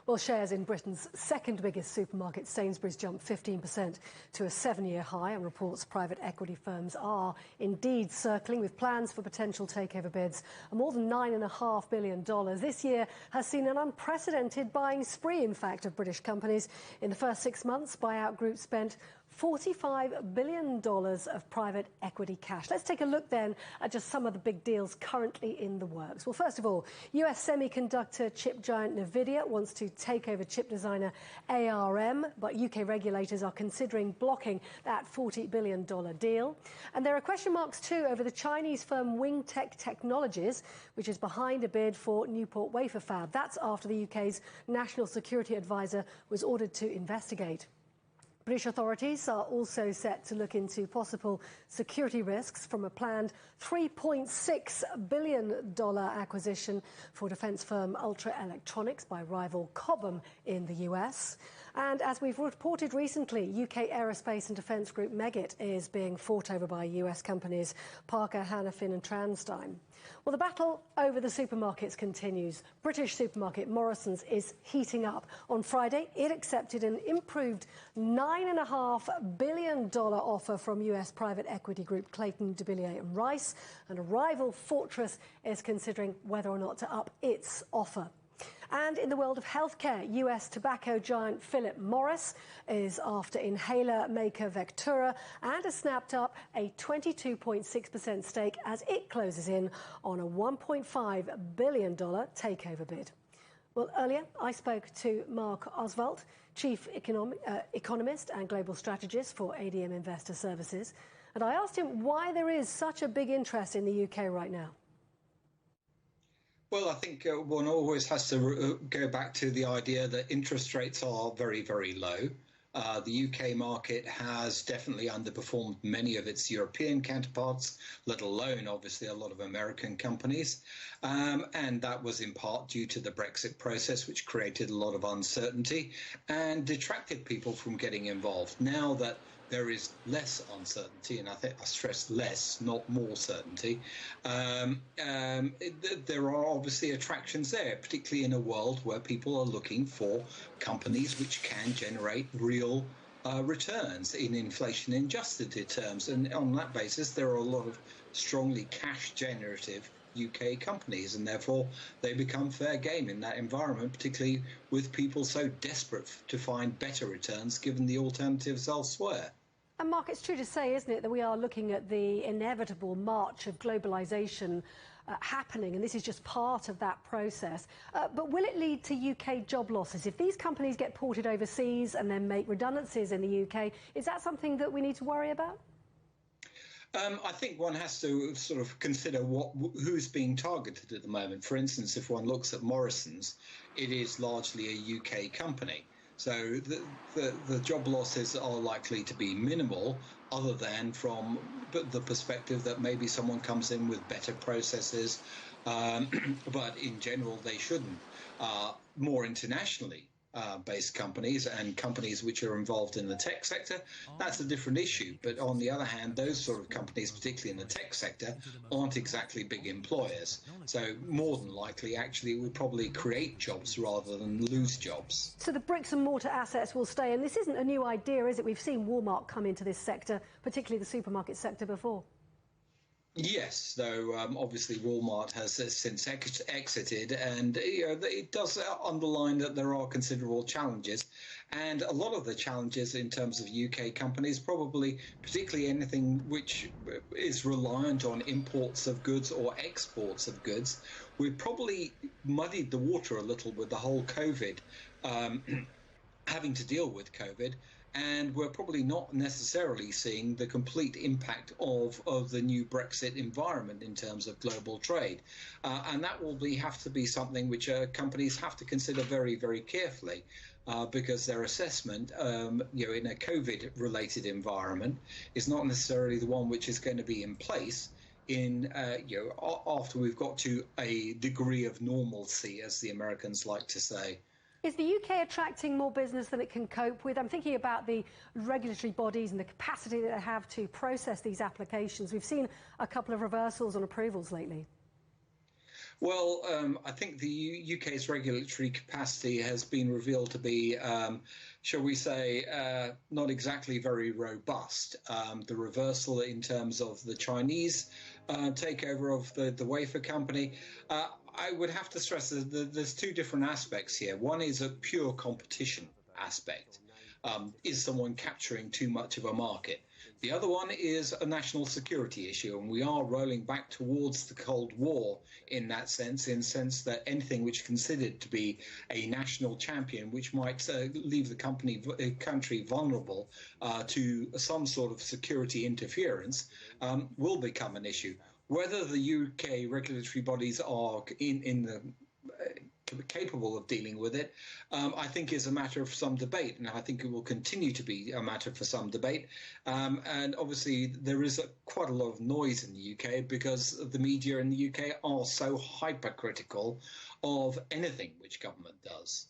Well, shares in Britain's second biggest supermarket, Sainsbury's, jumped 15% to a 7-year high, and reports private equity firms are indeed circling with plans for potential takeover bids of more than $9.5 billion. This year has seen an unprecedented buying spree, in fact, of British companies. In the first 6 months, buyout groups spent $45 billion of private equity cash. Let's take a look then at just some of the big deals currently in the works. Well, first of all, US semiconductor chip giant Nvidia wants to take over chip designer ARM, but UK regulators are considering blocking that $40 billion deal. And there are question marks too over the Chinese firm Wingtech Technologies, which is behind a bid for Newport wafer fab. That's after the UK's National Security Advisor was ordered to investigate. British authorities are also set to look into possible security risks from a planned $3.6 billion acquisition for defence firm Ultra Electronics by rival Cobham in the US. And as we've reported recently, UK aerospace and defence group Meggitt is being fought over by US companies Parker, Hannafin and Transtein. Well, the battle over the supermarkets continues. British supermarket Morrisons is heating up. On Friday, it accepted an improved $9.5 billion offer from US private equity group Clayton, Dubilier and Rice, and a rival Fortress is considering whether or not to up its offer. And in the world of healthcare, US tobacco giant Philip Morris is after inhaler maker Vectura and has snapped up a 22.6% stake as it closes in on a $1.5 billion takeover bid. Well, earlier I spoke to Marc, Chief Economist and Global Strategist for ADM Investor Services, and I asked him why there is such a big interest in the UK right now. Well, I think one always has to go back to the idea that interest rates are very, very low. The UK market has definitely underperformed many of its European counterparts, let alone, obviously, a lot of American companies. And that was in part due to the Brexit process, which created a lot of uncertainty and detracted people from getting involved. Now that there is less uncertainty, and I think I stress less, not more certainty, there are obviously attractions there, particularly in a world where people are looking for companies which can generate real returns in inflation-adjusted terms. And on that basis, there are a lot of strongly cash-generative UK companies, and therefore they become fair game in that environment, particularly with people so desperate to find better returns given the alternatives elsewhere. And Mark, it's true to say, isn't it, that we are looking at the inevitable march of globalisation happening, and this is just part of that process. But will it lead to UK job losses? If these companies get ported overseas and then make redundancies in the UK, is that something that we need to worry about? I think one has to sort of consider who's being targeted at the moment. For instance, if one looks at Morrisons, it is largely a UK company. So the job losses are likely to be minimal, other than from the perspective that maybe someone comes in with better processes, but in general they shouldn't. More internationally based companies and companies which are involved in the tech sector, that's a different issue. But on the other hand, those sort of companies, particularly in the tech sector, aren't exactly big employers. So more than likely, actually, it would probably create jobs rather than lose jobs. So the bricks and mortar assets will stay. And this isn't a new idea, is it? We've seen Walmart come into this sector, particularly the supermarket sector, before. Yes, though obviously Walmart has since exited, and it does underline that there are considerable challenges, and a lot of the challenges in terms of UK companies, probably particularly anything which is reliant on imports of goods or exports of goods. We've probably muddied the water a little with the whole COVID, having to deal with COVID. And we're probably not necessarily seeing the complete impact of the new Brexit environment in terms of global trade. And that will have to be something which companies have to consider very, very carefully, because their assessment, in a COVID-related environment is not necessarily the one which is going to be in place after we've got to a degree of normalcy, as the Americans like to say. Is the UK attracting more business than it can cope with? I'm thinking about the regulatory bodies and the capacity that they have to process these applications. We've seen a couple of reversals on approvals lately. Well, I think the UK's regulatory capacity has been revealed to be, shall we say, not exactly very robust. The reversal in terms of the Chinese takeover of the wafer company. I would have to stress that there's two different aspects here. One is a pure competition aspect. Is someone capturing too much of a market? The other one is a national security issue, and we are rolling back towards the Cold War in that sense, in the sense that anything which is considered to be a national champion, which might leave the country vulnerable to some sort of security interference, will become an issue. Whether the UK regulatory bodies are in the capable of dealing with it, I think is a matter of some debate, and I think it will continue to be a matter for some debate. And obviously, there is quite a lot of noise in the UK because the media in the UK are so hypercritical of anything which government does.